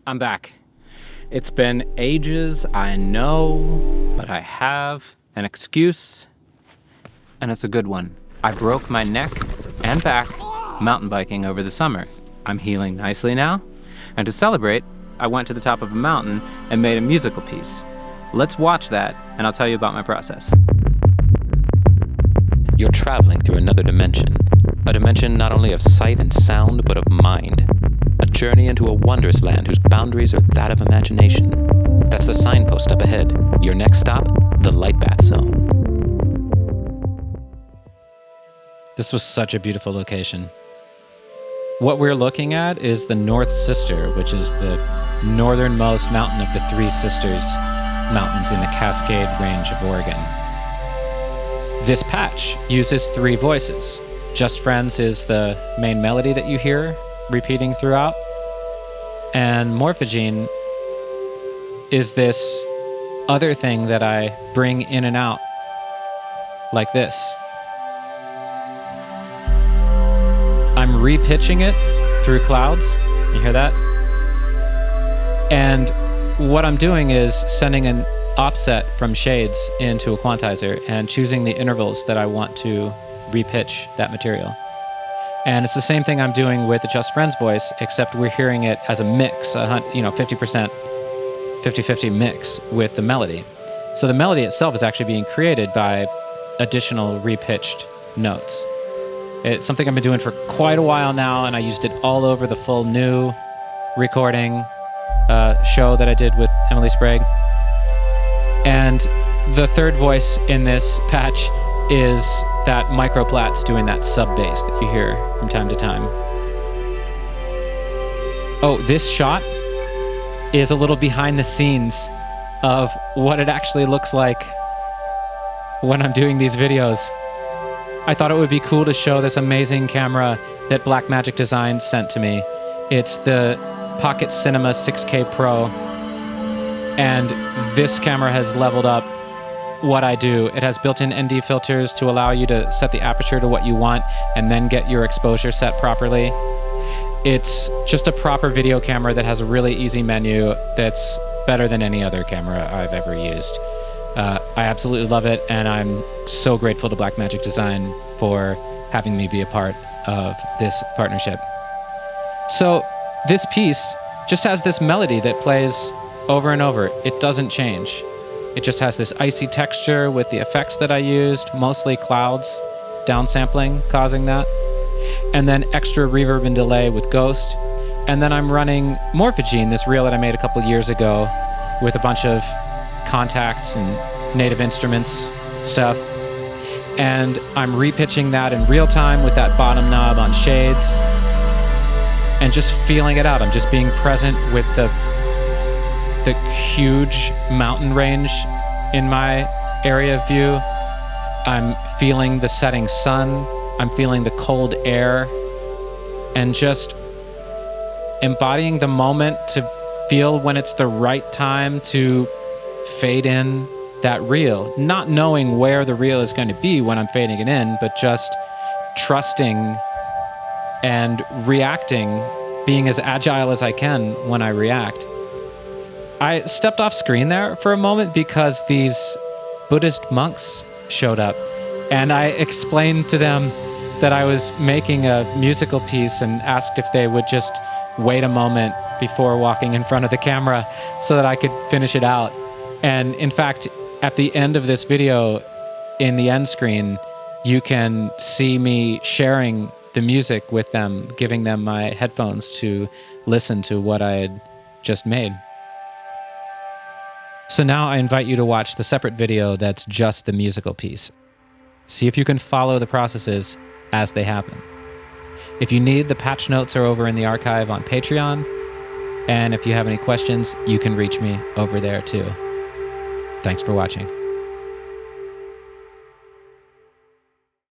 I'm back. It's been ages, I know, but I have an excuse, and it's a good one. I broke my neck and back mountain biking over the summer. I'm healing nicely now, and to celebrate, I went to the top of a mountain and made a musical piece. Let's watch that, and I'll tell you about my process. You're traveling through another dimension. A dimension not only of sight and sound, but of mind. A journey into a wondrous land whose boundaries are that of imagination. That's the signpost up ahead. Your next stop, the Lightbath Zone. This was such a beautiful location. What we're looking at is the North Sister, which is the northernmost mountain of the Three Sisters mountains in the Cascade Range of Oregon. This patch uses three voices. Just Friends is the main melody that you hear repeating throughout. And Morphogene is this other thing that I bring in and out like this. I'm repitching it through clouds. You hear that? And what I'm doing is sending an offset from shades into a quantizer and choosing the intervals that I want to repitch that material. And it's the same thing I'm doing with the Just Friends voice, except we're hearing it as a mix, 50%, 50-50 mix with the melody. So the melody itself is actually being created by additional repitched notes. It's something I've been doing for quite a while now, and I used it all over the full new recording show that I did with Emily Sprague. And the third voice in this patch is that microplats doing that sub bass that you hear from time to time. Oh, this shot is a little behind the scenes of what it actually looks like when I'm doing these videos. I thought it would be cool to show this amazing camera that Blackmagic Design sent to me. It's the Pocket Cinema 6K Pro, and this camera has leveled up what I do. It has built-in ND filters to allow you to set the aperture to what you want and then get your exposure set properly. It's just a proper video camera that has a really easy menu that's better than any other camera I've ever used. I absolutely love it, and I'm so grateful to Blackmagic Design for having me be a part of this partnership. So this piece just has this melody that plays over and over. It doesn't change. It just has this icy texture with the effects that I used, mostly clouds, downsampling causing that, and then extra reverb and delay with Ghost. And then I'm running Morphogene, this reel that I made a couple years ago with a bunch of contacts and native instruments stuff. And I'm repitching that in real time with that bottom knob on shades and just feeling it out. I'm just being present with the huge mountain range in my area of view. I'm feeling the setting sun. I'm feeling the cold air, and just embodying the moment to feel when it's the right time to fade in that reel. Not knowing where the reel is going to be when I'm fading it in, but just trusting and reacting, being as agile as I can when I react. I stepped off screen there for a moment because these Buddhist monks showed up, and I explained to them that I was making a musical piece and asked if they would just wait a moment before walking in front of the camera so that I could finish it out. And in fact, at the end of this video, in the end screen, you can see me sharing the music with them, giving them my headphones to listen to what I had just made. So now I invite you to watch the separate video that's just the musical piece. See if you can follow the processes as they happen. If you need, the patch notes are over in the archive on Patreon. And if you have any questions, you can reach me over there too. Thanks for watching.